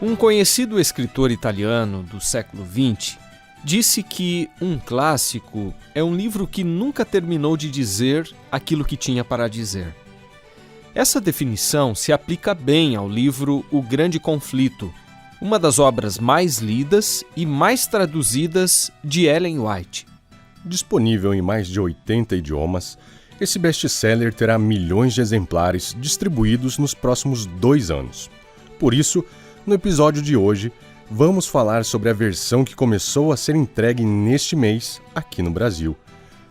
Um conhecido escritor italiano do século XX disse que um clássico é um livro que nunca terminou de dizer aquilo que tinha para dizer. Essa definição se aplica bem ao livro O Grande Conflito, uma das obras mais lidas e mais traduzidas de Ellen White. Disponível em mais de 80 idiomas, esse best-seller terá milhões de exemplares distribuídos nos próximos 2 anos. Por isso, no episódio de hoje, vamos falar sobre a versão que começou a ser entregue neste mês aqui no Brasil,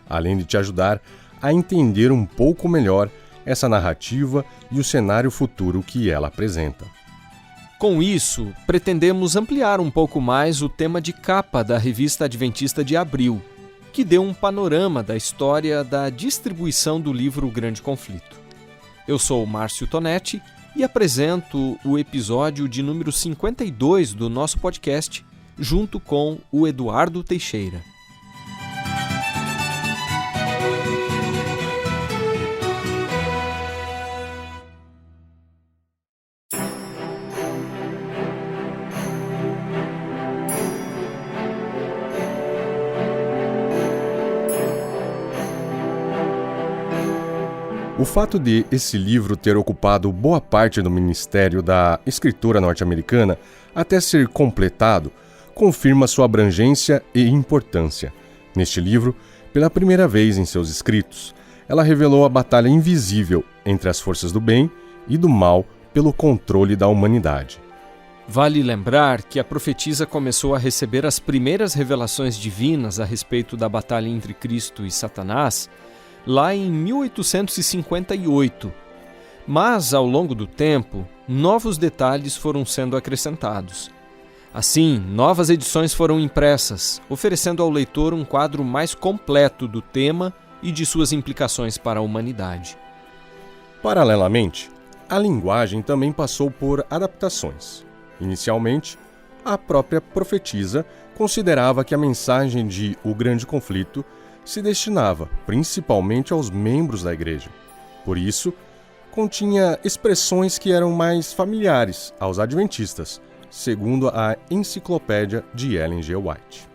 além de te ajudar a entender um pouco melhor essa narrativa e o cenário futuro que ela apresenta. Com isso, pretendemos ampliar um pouco mais o tema de capa da Revista Adventista de Abril, que deu um panorama da história da distribuição do livro O Grande Conflito. Eu sou o Márcio Tonetti e apresento o episódio de número 52 do nosso podcast, junto com o Eduardo Teixeira. O fato de esse livro ter ocupado boa parte do ministério da escritora norte-americana até ser completado, confirma sua abrangência e importância. Neste livro, pela primeira vez em seus escritos, ela revelou a batalha invisível entre as forças do bem e do mal pelo controle da humanidade. Vale lembrar que a profetisa começou a receber as primeiras revelações divinas a respeito da batalha entre Cristo e Satanás lá em 1858, mas ao longo do tempo, novos detalhes foram sendo acrescentados. Assim, novas edições foram impressas, oferecendo ao leitor um quadro mais completo do tema e de suas implicações para a humanidade. Paralelamente, a linguagem também passou por adaptações. Inicialmente, a própria profetisa considerava que a mensagem de O Grande Conflito se destinava principalmente aos membros da igreja. Por isso, continha expressões que eram mais familiares aos adventistas, segundo a enciclopédia de Ellen G. White.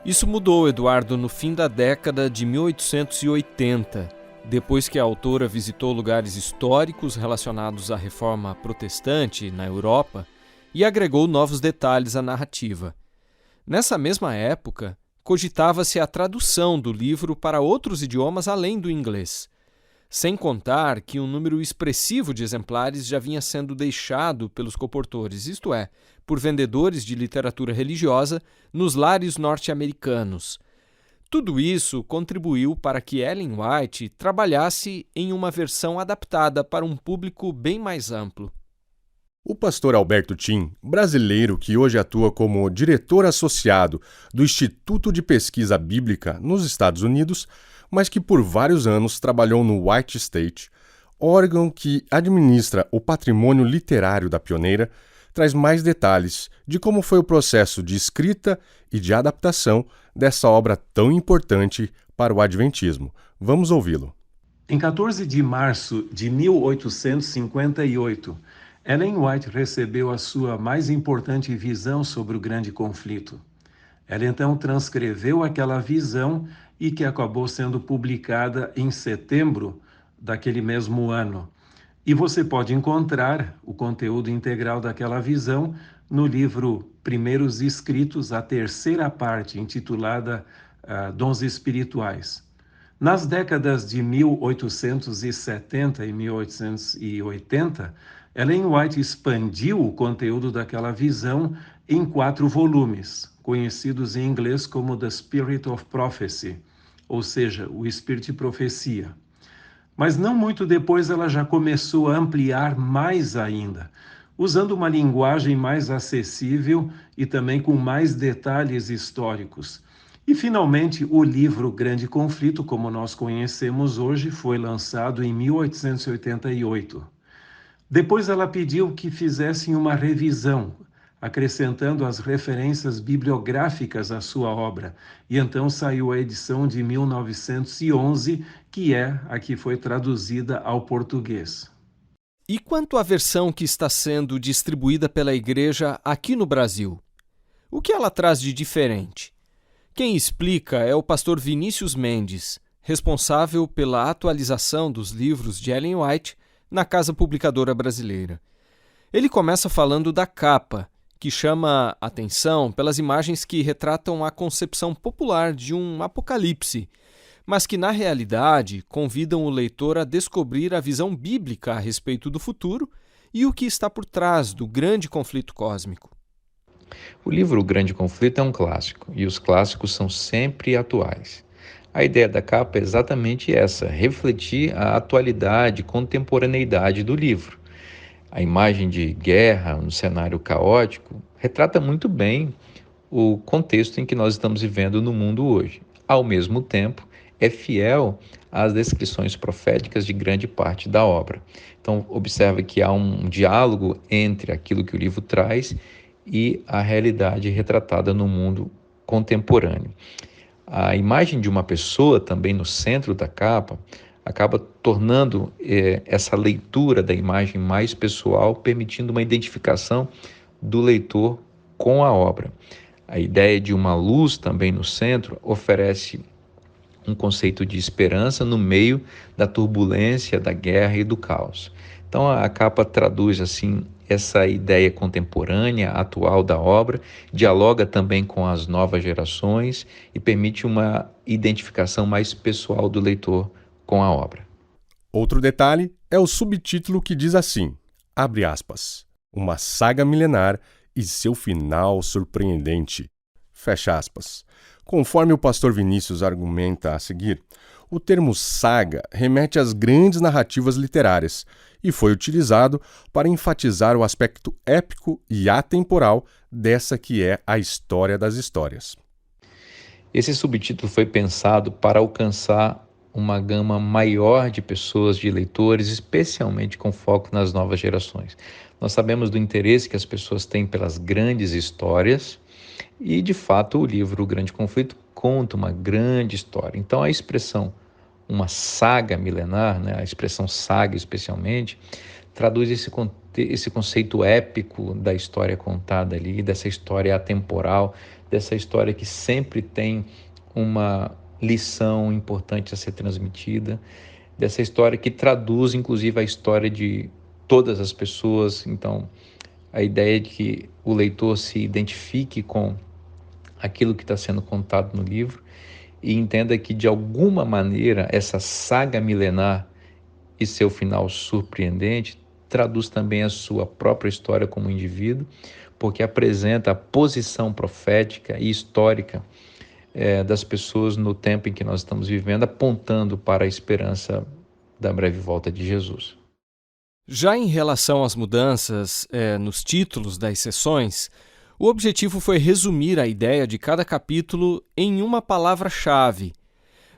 Isso mudou, Eduardo, no fim da década de 1880, depois que a autora visitou lugares históricos relacionados à reforma protestante na Europa e agregou novos detalhes à narrativa. Nessa mesma época, cogitava-se a tradução do livro para outros idiomas além do inglês, sem contar que um número expressivo de exemplares já vinha sendo deixado pelos comportores, isto é, por vendedores de literatura religiosa nos lares norte-americanos. Tudo isso contribuiu para que Ellen White trabalhasse em uma versão adaptada para um público bem mais amplo. O pastor Alberto Tim, brasileiro que hoje atua como diretor associado do Instituto de Pesquisa Bíblica nos Estados Unidos, mas que por vários anos trabalhou no White Estate, órgão que administra o patrimônio literário da pioneira, traz mais detalhes de como foi o processo de escrita e de adaptação dessa obra tão importante para o adventismo. Vamos ouvi-lo. Em 14 de março de 1858, Ellen White recebeu a sua mais importante visão sobre o Grande Conflito. Ela então transcreveu aquela visão e que acabou sendo publicada em setembro daquele mesmo ano. E você pode encontrar o conteúdo integral daquela visão no livro Primeiros Escritos, a terceira parte, intitulada Dons Espirituais. Nas décadas de 1870 e 1880, Ellen White expandiu o conteúdo daquela visão em 4 volumes, conhecidos em inglês como The Spirit of Prophecy, ou seja, o Espírito de Profecia. Mas não muito depois ela já começou a ampliar mais ainda, usando uma linguagem mais acessível e também com mais detalhes históricos. E, finalmente, o livro Grande Conflito, como nós conhecemos hoje, foi lançado em 1888. Depois ela pediu que fizessem uma revisão, acrescentando as referências bibliográficas à sua obra, e então saiu a edição de 1911, que é a que foi traduzida ao português. E quanto à versão que está sendo distribuída pela Igreja aqui no Brasil? O que ela traz de diferente? Quem explica é o pastor Vinícius Mendes, responsável pela atualização dos livros de Ellen White na Casa Publicadora Brasileira. Ele começa falando da capa, que chama atenção pelas imagens que retratam a concepção popular de um apocalipse, mas que, na realidade, convidam o leitor a descobrir a visão bíblica a respeito do futuro e o que está por trás do grande conflito cósmico. O livro O Grande Conflito é um clássico, e os clássicos são sempre atuais. A ideia da capa é exatamente essa, refletir a atualidade, contemporaneidade do livro. A imagem de guerra, um cenário caótico, retrata muito bem o contexto em que nós estamos vivendo no mundo hoje. Ao mesmo tempo, é fiel às descrições proféticas de grande parte da obra. Então, observe que há um diálogo entre aquilo que o livro traz e a realidade retratada no mundo contemporâneo. A imagem de uma pessoa também no centro da capa acaba tornando essa leitura da imagem mais pessoal, permitindo uma identificação do leitor com a obra. A ideia de uma luz também no centro oferece um conceito de esperança no meio da turbulência, da guerra e do caos. Então a capa traduz assim essa ideia contemporânea, atual da obra, dialoga também com as novas gerações e permite uma identificação mais pessoal do leitor com a obra. Outro detalhe é o subtítulo que diz assim, abre aspas, uma saga milenar e seu final surpreendente, fecha aspas. Conforme o pastor Vinícius argumenta a seguir, o termo saga remete às grandes narrativas literárias e foi utilizado para enfatizar o aspecto épico e atemporal dessa que é a história das histórias. Esse subtítulo foi pensado para alcançar uma gama maior de pessoas, de leitores, especialmente com foco nas novas gerações. Nós sabemos do interesse que as pessoas têm pelas grandes histórias e, de fato, o livro O Grande Conflito conta uma grande história. Então, a expressão uma saga milenar, né, a expressão saga especialmente, traduz esse conceito épico da história contada ali, dessa história atemporal, dessa história que sempre tem uma lição importante a ser transmitida, dessa história que traduz inclusive a história de todas as pessoas. Então, a ideia de que o leitor se identifique com aquilo que está sendo contado no livro e entenda que, de alguma maneira, essa saga milenar e seu final surpreendente traduz também a sua própria história como indivíduo, porque apresenta a posição profética e histórica das pessoas no tempo em que nós estamos vivendo, apontando para a esperança da breve volta de Jesus. Já em relação às mudanças nos títulos das sessões, o objetivo foi resumir a ideia de cada capítulo em uma palavra-chave,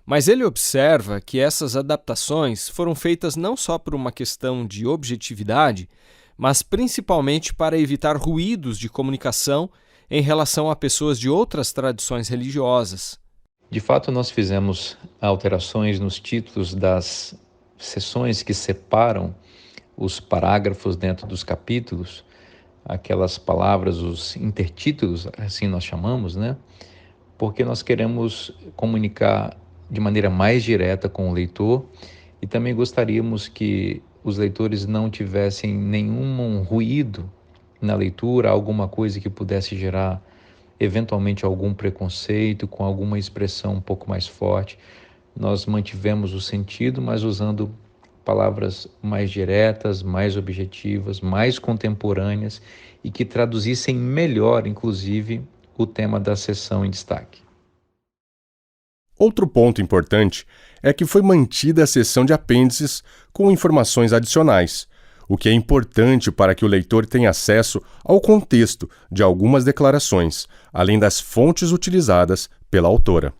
mas ele observa que essas adaptações foram feitas não só por uma questão de objetividade, mas principalmente para evitar ruídos de comunicação em relação a pessoas de outras tradições religiosas. De fato, nós fizemos alterações nos títulos das sessões que separam os parágrafos dentro dos capítulos, aquelas palavras, os intertítulos, assim nós chamamos, né? Porque nós queremos comunicar de maneira mais direta com o leitor e também gostaríamos que os leitores não tivessem nenhum ruído na leitura, alguma coisa que pudesse gerar eventualmente algum preconceito, com alguma expressão um pouco mais forte. Nós mantivemos o sentido, mas usando palavras mais diretas, mais objetivas, mais contemporâneas e que traduzissem melhor, inclusive, o tema da sessão em destaque. Outro ponto importante é que foi mantida a seção de apêndices com informações adicionais, o que é importante para que o leitor tenha acesso ao contexto de algumas declarações, além das fontes utilizadas pela autora.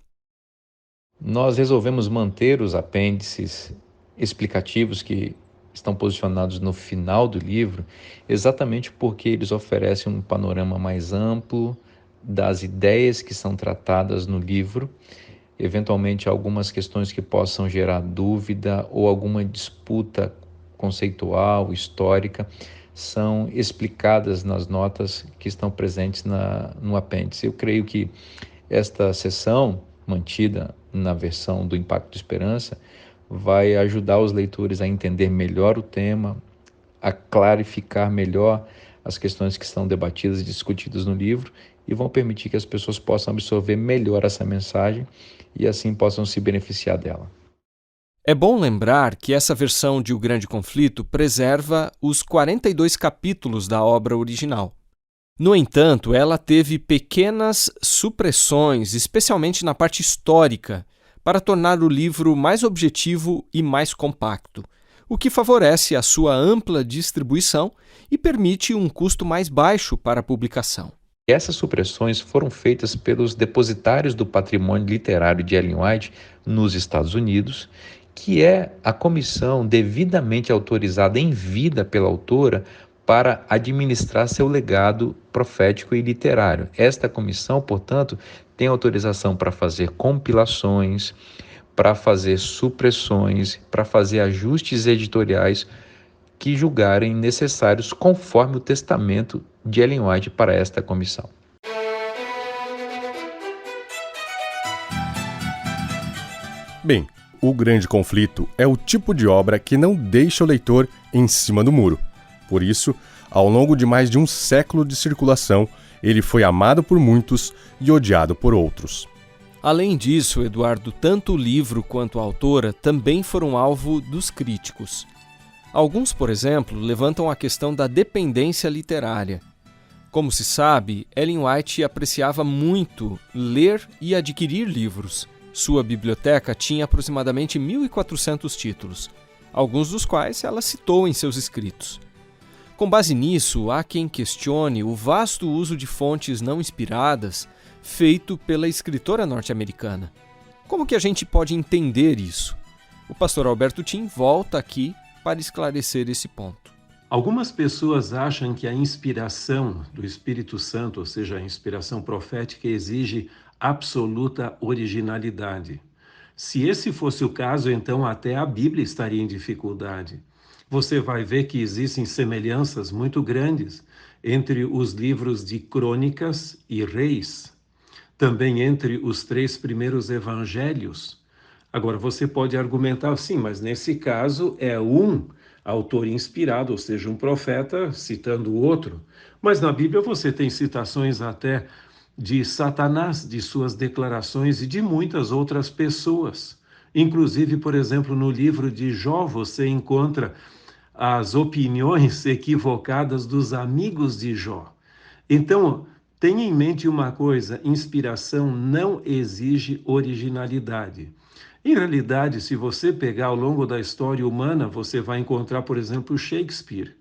Nós resolvemos manter os apêndices explicativos que estão posicionados no final do livro, exatamente porque eles oferecem um panorama mais amplo das ideias que são tratadas no livro, eventualmente algumas questões que possam gerar dúvida ou alguma disputa conceitual, histórica, são explicadas nas notas que estão presentes no apêndice. Eu creio que esta sessão, mantida na versão do Impacto de Esperança, vai ajudar os leitores a entender melhor o tema, a clarificar melhor as questões que são debatidas e discutidas no livro e vão permitir que as pessoas possam absorver melhor essa mensagem e assim possam se beneficiar dela. É bom lembrar que essa versão de O Grande Conflito preserva os 42 capítulos da obra original. No entanto, ela teve pequenas supressões, especialmente na parte histórica, para tornar o livro mais objetivo e mais compacto, o que favorece a sua ampla distribuição e permite um custo mais baixo para a publicação. Essas supressões foram feitas pelos depositários do patrimônio literário de Ellen White nos Estados Unidos, que é a comissão devidamente autorizada em vida pela autora para administrar seu legado profético e literário. Esta comissão, portanto, tem autorização para fazer compilações, para fazer supressões, para fazer ajustes editoriais que julgarem necessários conforme o testamento de Ellen White para esta comissão. Bem, O Grande Conflito é o tipo de obra que não deixa o leitor em cima do muro. Por isso, ao longo de mais de um século de circulação, ele foi amado por muitos e odiado por outros. Além disso, Eduardo, tanto o livro quanto a autora também foram alvo dos críticos. Alguns, por exemplo, levantam a questão da dependência literária. Como se sabe, Ellen White apreciava muito ler e adquirir livros. Sua biblioteca tinha aproximadamente 1.400 títulos, alguns dos quais ela citou em seus escritos. Com base nisso, há quem questione o vasto uso de fontes não inspiradas feito pela escritora norte-americana. Como que a gente pode entender isso? O pastor Alberto Tim volta aqui para esclarecer esse ponto. Algumas pessoas acham que a inspiração do Espírito Santo, ou seja, a inspiração profética, exige absoluta originalidade. Se esse fosse o caso, então até a Bíblia estaria em dificuldade. Você vai ver que existem semelhanças muito grandes entre os livros de Crônicas e Reis, também entre os 3 primeiros evangelhos. Agora, você pode argumentar, sim, mas nesse caso é um autor inspirado, ou seja, um profeta citando o outro. Mas na Bíblia você tem citações até de Satanás, de suas declarações e de muitas outras pessoas. Inclusive, por exemplo, no livro de Jó, você encontra as opiniões equivocadas dos amigos de Jó. Então, tenha em mente uma coisa: inspiração não exige originalidade. Em realidade, se você pegar ao longo da história humana, você vai encontrar, por exemplo, Shakespeare.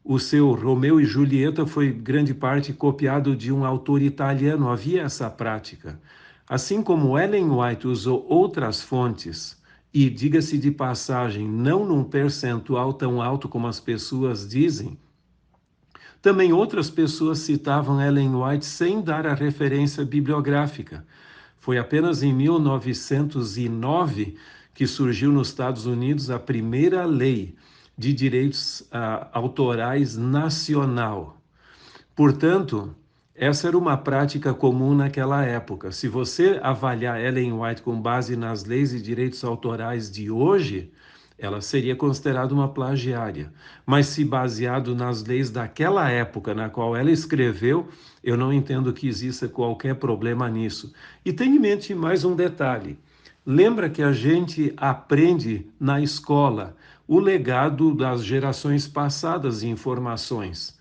O seu Romeu e Julieta foi grande parte copiado de um autor italiano, havia essa prática. Assim como Ellen White usou outras fontes, e diga-se de passagem, não num percentual tão alto como as pessoas dizem, também outras pessoas citavam Ellen White sem dar a referência bibliográfica. Foi apenas em 1909 que surgiu nos Estados Unidos a primeira lei de direitos autorais nacional. Portanto, essa era uma prática comum naquela época. Se você avaliar Ellen White com base nas leis de direitos autorais de hoje, ela seria considerada uma plagiária. Mas se baseado nas leis daquela época na qual ela escreveu, eu não entendo que exista qualquer problema nisso. E tenha em mente mais um detalhe. Lembra que a gente aprende na escola o legado das gerações passadas de informações.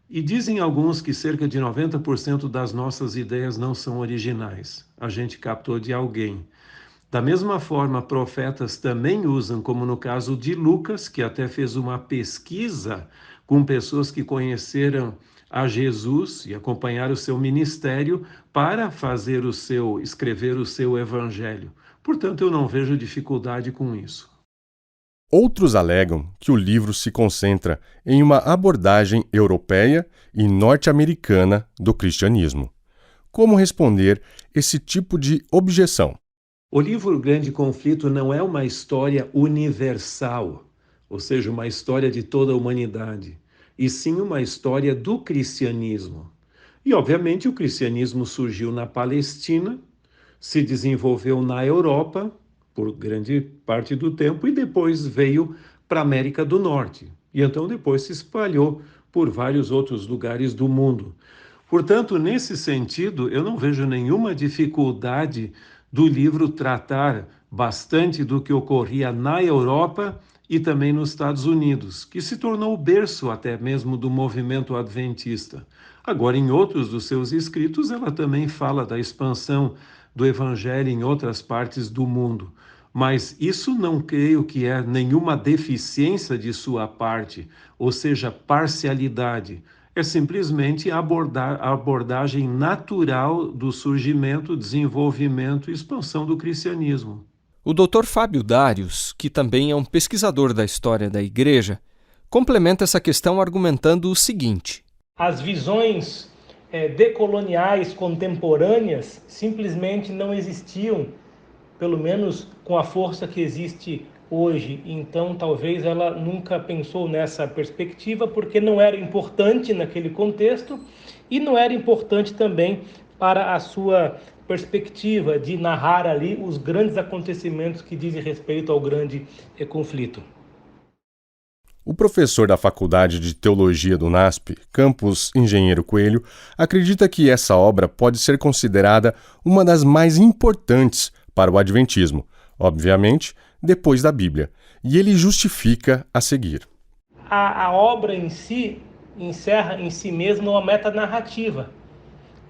E dizem alguns que cerca de 90% das nossas ideias não são originais. A gente captou de alguém. Da mesma forma, profetas também usam, como no caso de Lucas, que até fez uma pesquisa com pessoas que conheceram a Jesus e acompanharam o seu ministério para escrever o seu evangelho. Portanto, eu não vejo dificuldade com isso. Outros alegam que o livro se concentra em uma abordagem europeia e norte-americana do cristianismo. Como responder esse tipo de objeção? O livro Grande Conflito não é uma história universal, ou seja, uma história de toda a humanidade, e sim uma história do cristianismo. E, obviamente, o cristianismo surgiu na Palestina, se desenvolveu na Europa por grande parte do tempo e depois veio para a América do Norte. E então depois se espalhou por vários outros lugares do mundo. Portanto, nesse sentido, eu não vejo nenhuma dificuldade do livro tratar bastante do que ocorria na Europa e também nos Estados Unidos, que se tornou o berço até mesmo do movimento adventista. Agora, em outros dos seus escritos, ela também fala da expansão do evangelho em outras partes do mundo. Mas isso não creio que é nenhuma deficiência de sua parte, ou seja, parcialidade. É simplesmente a abordagem natural do surgimento, desenvolvimento e expansão do cristianismo. O Dr. Fábio Darius, que também é um pesquisador da história da Igreja, complementa essa questão argumentando o seguinte: as visões decoloniais contemporâneas simplesmente não existiam, pelo menos com a força que existe hoje. Então, talvez ela nunca pensou nessa perspectiva, porque não era importante naquele contexto e não era importante também para a sua perspectiva de narrar ali os grandes acontecimentos que dizem respeito ao grande conflito. O professor da Faculdade de Teologia do NASP, campus Engenheiro Coelho, acredita que essa obra pode ser considerada uma das mais importantes para o Adventismo, obviamente, depois da Bíblia, e ele justifica a seguir. A obra em si encerra em si mesma uma metanarrativa.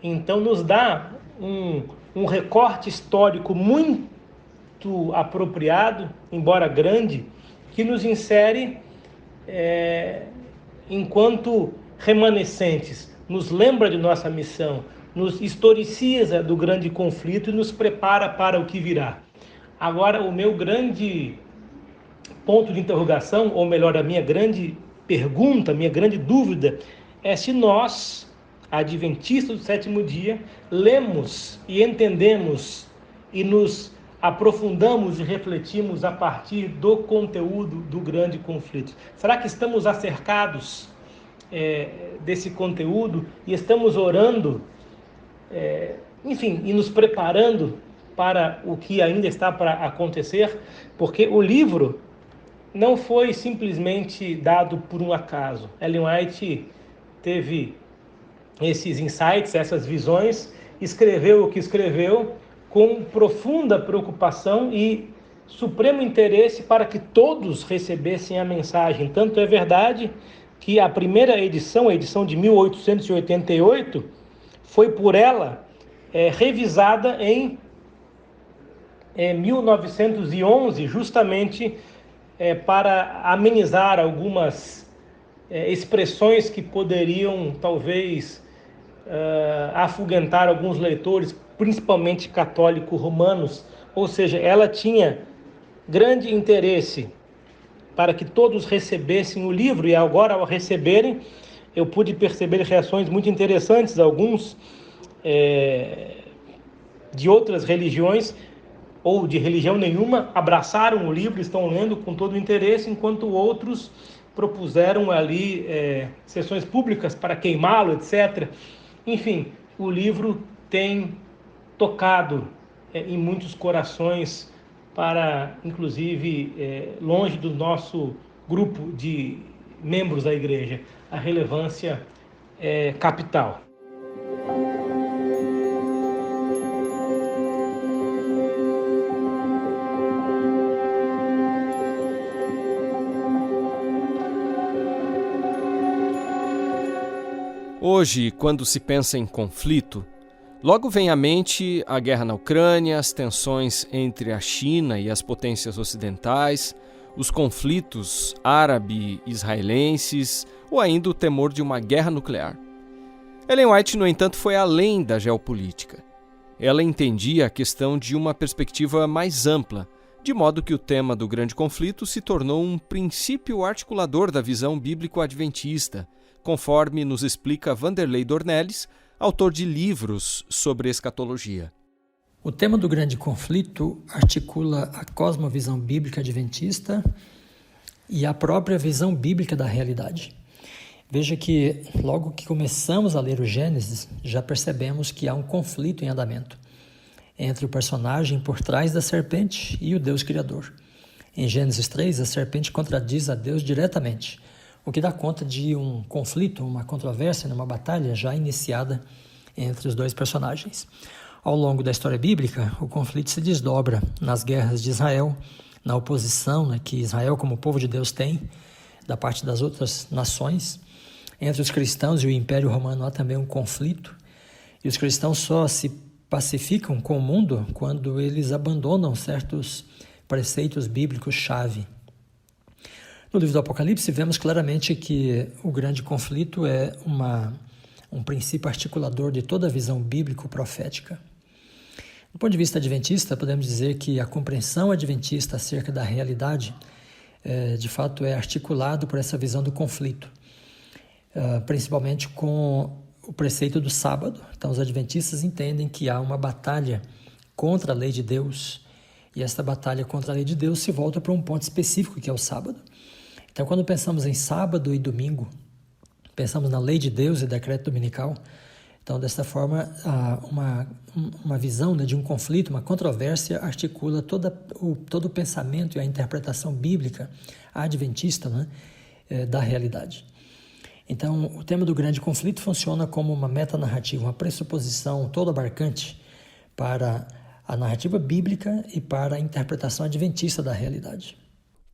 Então nos dá um recorte histórico muito apropriado, embora grande, que nos insere enquanto remanescentes, nos lembra de nossa missão, nos historiciza do grande conflito e nos prepara para o que virá. Agora, o meu grande ponto de interrogação, ou melhor, a minha grande pergunta, minha grande dúvida, é se nós, adventistas do sétimo dia, lemos e entendemos e nos aprofundamos e refletimos a partir do conteúdo do grande conflito. Será que estamos acercados desse conteúdo e estamos orando, e nos preparando para o que ainda está para acontecer? Porque o livro não foi simplesmente dado por um acaso. Ellen White teve esses insights, essas visões, escreveu o que escreveu com profunda preocupação e supremo interesse para que todos recebessem a mensagem. Tanto é verdade que a primeira edição, a edição de 1888, foi por ela revisada em 1911, justamente para amenizar algumas expressões que poderiam, talvez, afugentar alguns leitores, principalmente católicos romanos. Ou seja, ela tinha grande interesse para que todos recebessem o livro, e agora, ao receberem, eu pude perceber reações muito interessantes. Alguns de outras religiões, ou de religião nenhuma, abraçaram o livro, estão lendo com todo o interesse, enquanto outros propuseram ali sessões públicas para queimá-lo, etc. Enfim, o livro tem tocado em muitos corações, para, inclusive, longe do nosso grupo de membros da igreja. A relevância é capital. Hoje, quando se pensa em conflito, logo vem à mente a guerra na Ucrânia, as tensões entre a China e as potências ocidentais, os conflitos árabe-israelenses ou ainda o temor de uma guerra nuclear. Ellen White, no entanto, foi além da geopolítica. Ela entendia a questão de uma perspectiva mais ampla, de modo que o tema do grande conflito se tornou um princípio articulador da visão bíblico-adventista, conforme nos explica Vanderlei Dornelles, autor de livros sobre escatologia. O tema do grande conflito articula a cosmovisão bíblica adventista, e a própria visão bíblica da realidade. Veja que logo que começamos a ler o Gênesis, já percebemos que há um conflito em andamento entre o personagem por trás da serpente e o Deus Criador. Em Gênesis 3, a serpente contradiz a Deus diretamente, o que dá conta de um conflito, uma controvérsia, uma batalha já iniciada entre os dois personagens. Ao longo da história bíblica, o conflito se desdobra nas guerras de Israel, na oposição que Israel, como povo de Deus, tem da parte das outras nações. Entre os cristãos e o Império Romano há também um conflito, e os cristãos só se pacificam com o mundo quando eles abandonam certos preceitos bíblicos-chave. No livro do Apocalipse, vemos claramente que o grande conflito é um princípio articulador de toda a visão bíblico-profética. Do ponto de vista adventista, podemos dizer que a compreensão adventista acerca da realidade, de fato, é articulado por essa visão do conflito, principalmente com o preceito do sábado. Então, os adventistas entendem que há uma batalha contra a lei de Deus, e esta batalha contra a lei de Deus se volta para um ponto específico, que é o sábado. Então, quando pensamos em sábado e domingo, pensamos na lei de Deus e decreto dominical. Então, desta forma, uma visão de um conflito, uma controvérsia, articula todo o pensamento e a interpretação bíblica adventista, da realidade. Então, o tema do grande conflito funciona como uma metanarrativa, uma pressuposição toda abarcante para a narrativa bíblica e para a interpretação adventista da realidade.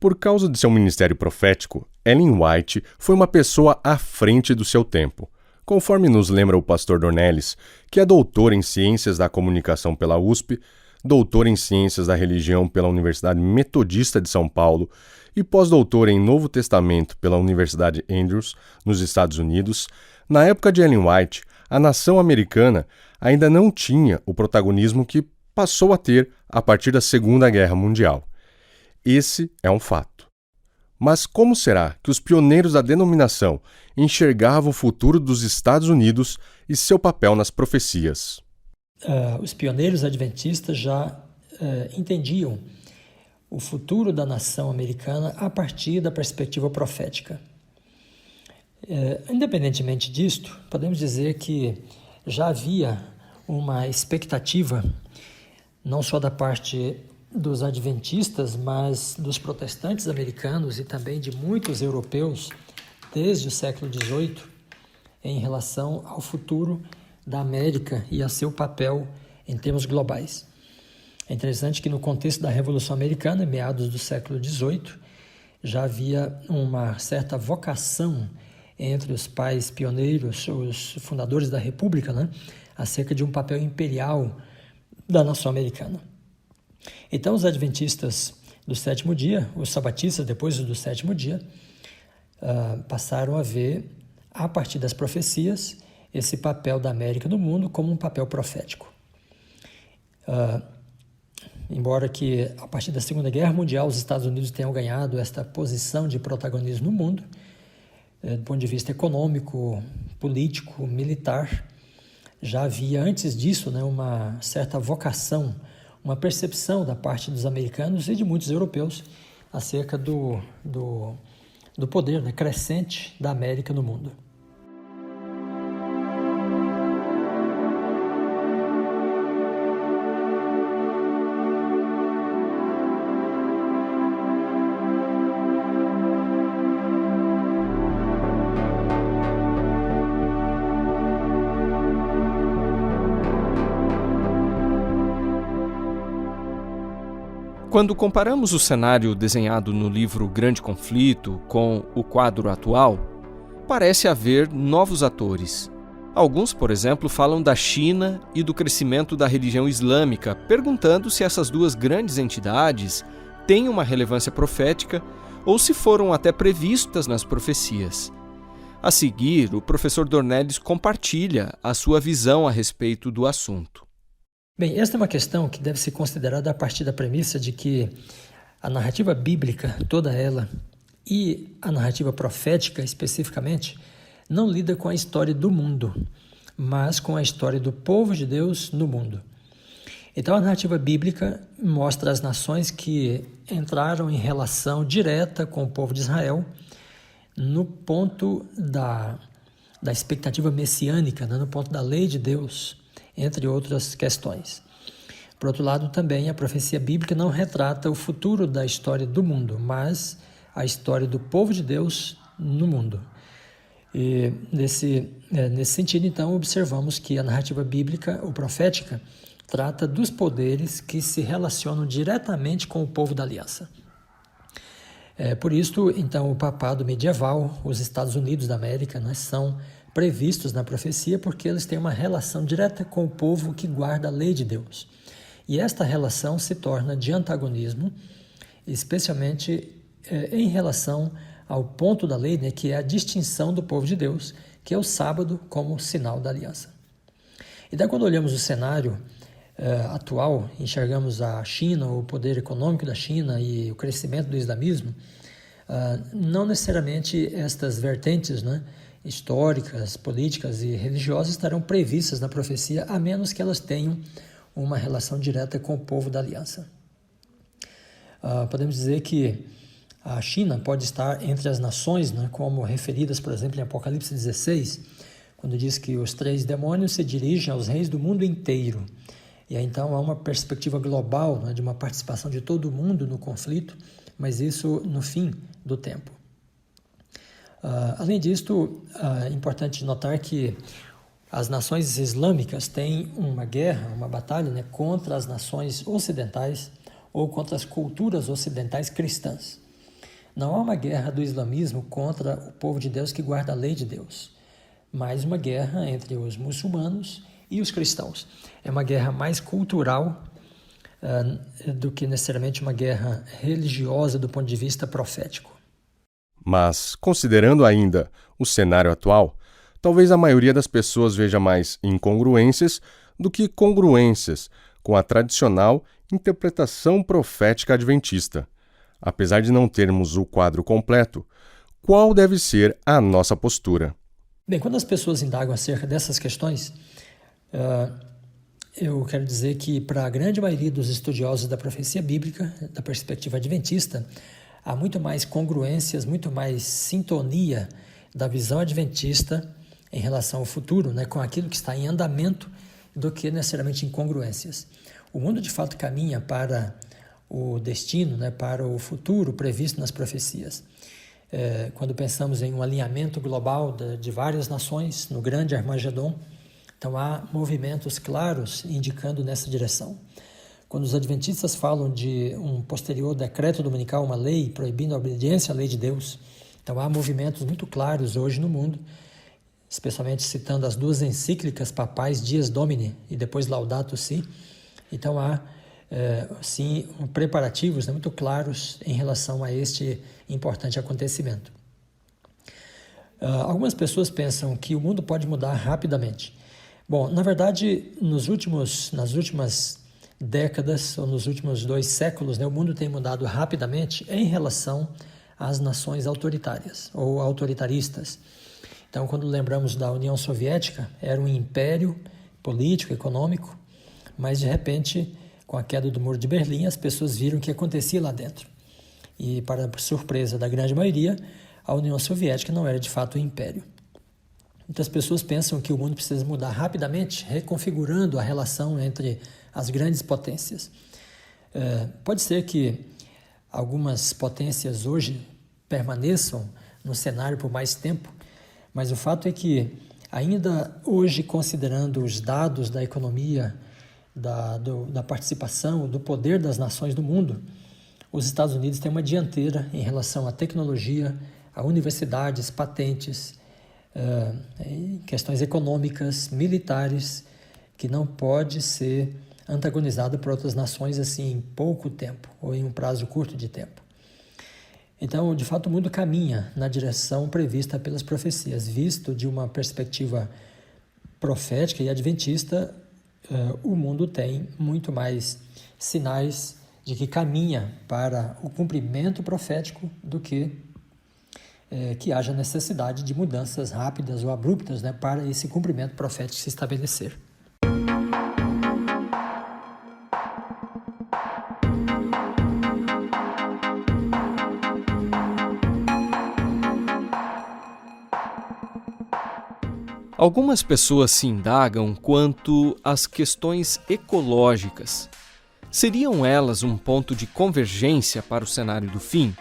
Por causa de seu ministério profético, Ellen White foi uma pessoa à frente do seu tempo. Conforme nos lembra o pastor Dornelles, que é doutor em Ciências da Comunicação pela USP, doutor em Ciências da Religião pela Universidade Metodista de São Paulo e pós-doutor em Novo Testamento pela Universidade Andrews, nos Estados Unidos, na época de Ellen White, a nação americana ainda não tinha o protagonismo que passou a ter a partir da Segunda Guerra Mundial. Esse é um fato. Mas como será que os pioneiros da denominação enxergavam o futuro dos Estados Unidos e seu papel nas profecias? Os pioneiros adventistas já entendiam o futuro da nação americana a partir da perspectiva profética. Independentemente disto, podemos dizer que já havia uma expectativa, não só da parte dos adventistas, mas dos protestantes americanos e também de muitos europeus desde o século XVIII em relação ao futuro da América e a seu papel em termos globais. É interessante que no contexto da Revolução Americana, em meados do século XVIII, já havia uma certa vocação entre os pais pioneiros, os fundadores da República, acerca de um papel imperial da nação americana. Então, os adventistas do sétimo dia, os sabatistas depois do sétimo dia, passaram a ver, a partir das profecias, esse papel da América no mundo como um papel profético. Embora que, a partir da Segunda Guerra Mundial, os Estados Unidos tenham ganhado esta posição de protagonismo no mundo, do ponto de vista econômico, político, militar, já havia antes disso uma certa vocação, uma percepção da parte dos americanos e de muitos europeus acerca do poder crescente da América no mundo. Quando comparamos o cenário desenhado no livro Grande Conflito com o quadro atual, parece haver novos atores. Alguns, por exemplo, falam da China e do crescimento da religião islâmica, perguntando se essas duas grandes entidades têm uma relevância profética ou se foram até previstas nas profecias. A seguir, o professor Dornelles compartilha a sua visão a respeito do assunto. Bem, esta é uma questão que deve ser considerada a partir da premissa de que a narrativa bíblica, toda ela, e a narrativa profética especificamente, não lida com a história do mundo, mas com a história do povo de Deus no mundo. Então, a narrativa bíblica mostra as nações que entraram em relação direta com o povo de Israel no ponto da expectativa messiânica, né? No ponto da lei de Deus, entre outras questões. Por outro lado, também a profecia bíblica não retrata o futuro da história do mundo, mas a história do povo de Deus no mundo. E nesse sentido, então, observamos que a narrativa bíblica ou profética trata dos poderes que se relacionam diretamente com o povo da aliança. Por isso, então, o papado medieval, os Estados Unidos da América, né, são previstos na profecia porque eles têm uma relação direta com o povo que guarda a lei de Deus. E esta relação se torna de antagonismo, especialmente em relação ao ponto da lei, né, que é a distinção do povo de Deus, que é o sábado como sinal da aliança. E daí, quando olhamos o cenário atual, enxergamos a China, o poder econômico da China e o crescimento do islamismo, não necessariamente estas vertentes, né, históricas, políticas e religiosas estarão previstas na profecia, a menos que elas tenham uma relação direta com o povo da aliança. Podemos dizer que a China pode estar entre as nações, né, como referidas, por exemplo, em Apocalipse 16, quando diz que os 3 demônios se dirigem aos reis do mundo inteiro. E aí, então, há uma perspectiva global, né, de uma participação de todo mundo no conflito, mas isso no fim do tempo. Além disto, é importante notar que as nações islâmicas têm uma guerra, uma batalha, né, contra as nações ocidentais ou contra as culturas ocidentais cristãs. Não há uma guerra do islamismo contra o povo de Deus que guarda a lei de Deus, mas uma guerra entre os muçulmanos e os cristãos. É uma guerra mais cultural do que necessariamente uma guerra religiosa do ponto de vista profético. Mas, considerando ainda o cenário atual, talvez a maioria das pessoas veja mais incongruências do que congruências com a tradicional interpretação profética adventista. Apesar de não termos o quadro completo, qual deve ser a nossa postura? Bem, quando as pessoas indagam acerca dessas questões, eu quero dizer que para a grande maioria dos estudiosos da profecia bíblica, da perspectiva adventista, há muito mais congruências, muito mais sintonia da visão adventista em relação ao futuro, né, com aquilo que está em andamento, do que necessariamente incongruências. O mundo de fato caminha para o destino, né, para o futuro previsto nas profecias. Quando pensamos em um alinhamento global de várias nações no grande Armagedon, então há movimentos claros indicando nessa direção. Quando os adventistas falam de um posterior decreto dominical, uma lei proibindo a obediência à lei de Deus, então há movimentos muito claros hoje no mundo, especialmente citando as 2 encíclicas papais Dies Domini e depois Laudato Si. Então há sim, preparativos, né, muito claros em relação a este importante acontecimento. Algumas pessoas pensam que o mundo pode mudar rapidamente. Bom, na verdade, nas últimas décadas, ou nos últimos 2 séculos, né, o mundo tem mudado rapidamente em relação às nações autoritárias ou autoritaristas. Então, quando lembramos da União Soviética, era um império político, econômico, mas de repente, com a queda do Muro de Berlim, as pessoas viram o que acontecia lá dentro. E, para surpresa da grande maioria, a União Soviética não era de fato um império. Então, as pessoas pensam que o mundo precisa mudar rapidamente, reconfigurando a relação entre as grandes potências. Pode ser que algumas potências hoje permaneçam no cenário por mais tempo, mas o fato é que, ainda hoje, considerando os dados da economia, da participação, do poder das nações do mundo, os Estados Unidos têm uma dianteira em relação à tecnologia, a universidades, patentes, questões econômicas, militares, que não pode ser antagonizado por outras nações assim em pouco tempo ou em um prazo curto de tempo. Então, de fato, o mundo caminha na direção prevista pelas profecias. Visto de uma perspectiva profética e adventista, o mundo tem muito mais sinais de que caminha para o cumprimento profético do que haja necessidade de mudanças rápidas ou abruptas, né, para esse cumprimento profético se estabelecer. Algumas pessoas se indagam quanto às questões ecológicas. Seriam elas um ponto de convergência para o cenário do fim?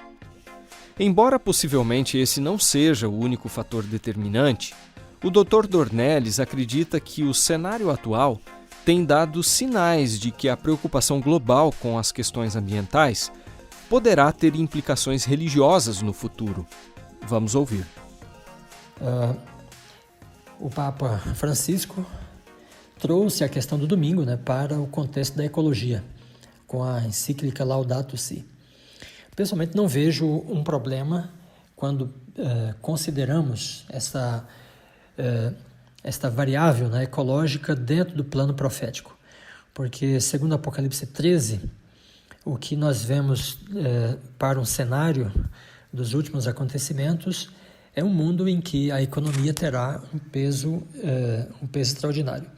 Embora possivelmente esse não seja o único fator determinante, o Dr. Dornelles acredita que o cenário atual tem dado sinais de que a preocupação global com as questões ambientais poderá ter implicações religiosas no futuro. Vamos ouvir. O Papa Francisco trouxe a questão do domingo, para o contexto da ecologia, com a encíclica Laudato Si. Pessoalmente, não vejo um problema quando consideramos esta variável ecológica dentro do plano profético. Porque, segundo Apocalipse 13, o que nós vemos para um cenário dos últimos acontecimentos é um mundo em que a economia terá um peso extraordinário.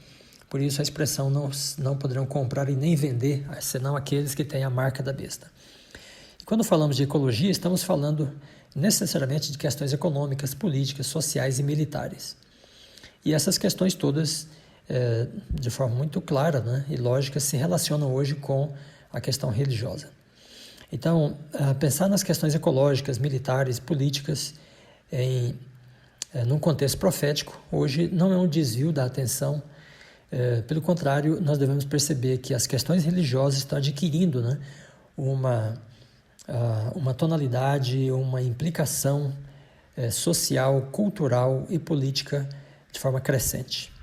Por isso a expressão não poderão comprar e nem vender, senão aqueles que têm a marca da besta. E quando falamos de ecologia, estamos falando necessariamente de questões econômicas, políticas, sociais e militares. E essas questões todas, de forma muito clara e lógica, se relacionam hoje com a questão religiosa. Então, pensar nas questões ecológicas, militares, políticas, num contexto profético, hoje não é um desvio da atenção. Pelo contrário, nós devemos perceber que as questões religiosas estão adquirindo uma tonalidade, uma implicação social, cultural e política de forma crescente.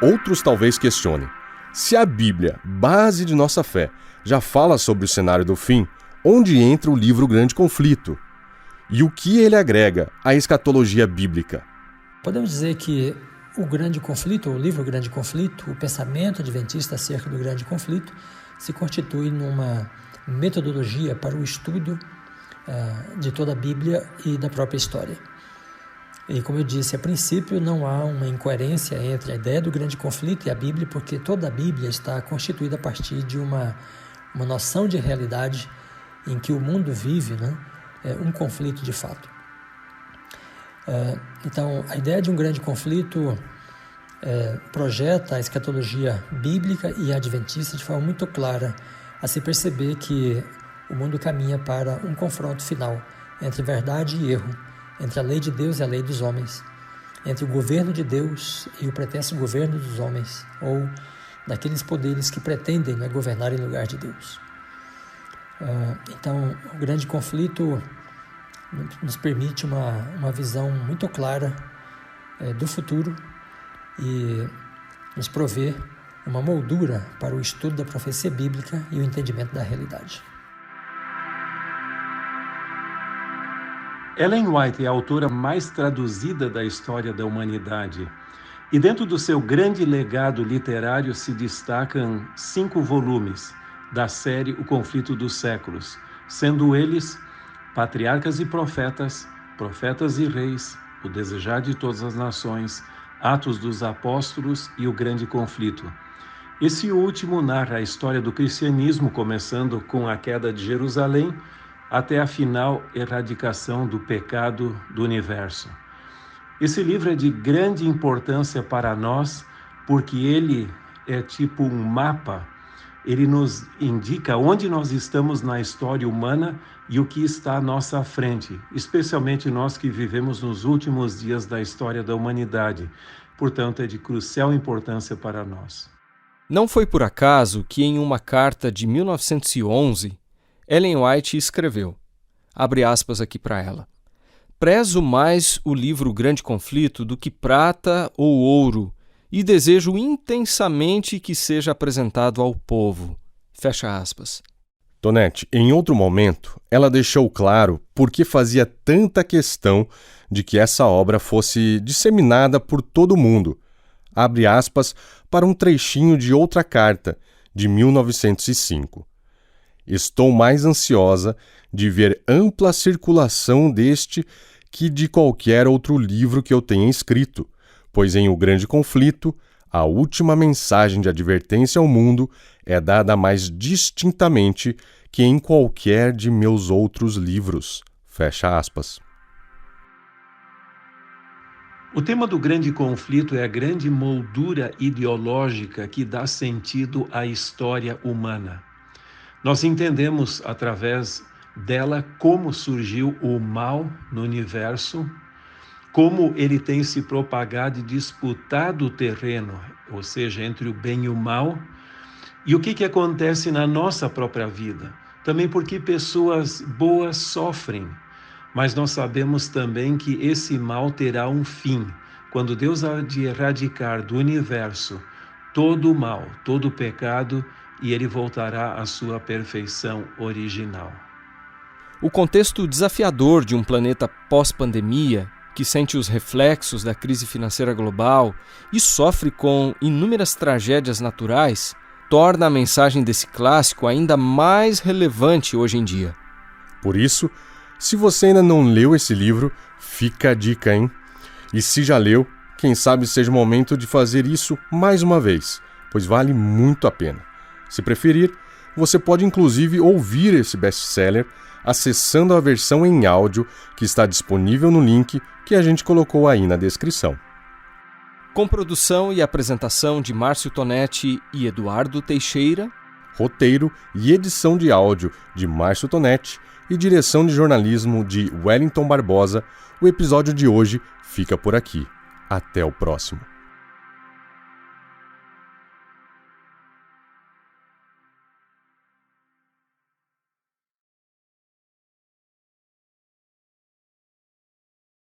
Outros talvez questionem: se a Bíblia, base de nossa fé, já fala sobre o cenário do fim, onde entra o livro Grande Conflito? E o que ele agrega à escatologia bíblica? Podemos dizer que o Grande Conflito, o livro Grande Conflito, o pensamento adventista acerca do Grande Conflito, se constitui numa metodologia para o estudo de toda a Bíblia e da própria história. E como eu disse, a princípio não há uma incoerência entre a ideia do grande conflito e a Bíblia, porque toda a Bíblia está constituída a partir de uma noção de realidade em que o mundo vive um conflito de fato. Então, a ideia de um grande conflito projeta a escatologia bíblica e adventista de forma muito clara, a se perceber que o mundo caminha para um confronto final entre verdade e erro, entre a lei de Deus e a lei dos homens, entre o governo de Deus e o pretenso governo dos homens, ou daqueles poderes que pretendem governar em lugar de Deus. Então, o grande conflito nos permite uma visão muito clara do futuro e nos provê uma moldura para o estudo da profecia bíblica e o entendimento da realidade. Ellen White é a autora mais traduzida da história da humanidade. E dentro do seu grande legado literário se destacam 5 volumes da série O Conflito dos Séculos, sendo eles Patriarcas e Profetas, Profetas e Reis, O Desejar de Todas as Nações, Atos dos Apóstolos e O Grande Conflito. Esse último narra a história do cristianismo, começando com a queda de Jerusalém, até a final erradicação do pecado do universo. Esse livro é de grande importância para nós, porque ele é tipo um mapa. Ele nos indica onde nós estamos na história humana e o que está à nossa frente, especialmente nós que vivemos nos últimos dias da história da humanidade. Portanto, é de crucial importância para nós. Não foi por acaso que, em uma carta de 1911, Ellen White escreveu, abre aspas aqui para ela: "Prezo mais o livro Grande Conflito do que prata ou ouro, e desejo intensamente que seja apresentado ao povo." Fecha aspas. Tonete, em outro momento, ela deixou claro por que fazia tanta questão de que essa obra fosse disseminada por todo mundo. Abre aspas para um trechinho de outra carta, de 1905. Estou mais ansiosa de ver ampla circulação deste que de qualquer outro livro que eu tenha escrito, pois em O Grande Conflito, a última mensagem de advertência ao mundo é dada mais distintamente que em qualquer de meus outros livros. Fecha aspas. O tema do Grande Conflito é a grande moldura ideológica que dá sentido à história humana. Nós entendemos, através dela, como surgiu o mal no universo, como ele tem se propagado e disputado o terreno, ou seja, entre o bem e o mal, e o que acontece na nossa própria vida. Também porque pessoas boas sofrem, mas nós sabemos também que esse mal terá um fim, quando Deus há de erradicar do universo todo o mal, todo o pecado, e ele voltará à sua perfeição original. O contexto desafiador de um planeta pós-pandemia, que sente os reflexos da crise financeira global e sofre com inúmeras tragédias naturais, torna a mensagem desse clássico ainda mais relevante hoje em dia. Por isso, se você ainda não leu esse livro, fica a dica, hein? E se já leu, quem sabe seja o momento de fazer isso mais uma vez, pois vale muito a pena. Se preferir, você pode inclusive ouvir esse best-seller acessando a versão em áudio que está disponível no link que a gente colocou aí na descrição. Com produção e apresentação de Márcio Tonetti e Eduardo Teixeira, roteiro e edição de áudio de Márcio Tonetti e direção de jornalismo de Wellington Barbosa, o episódio de hoje fica por aqui. Até o próximo.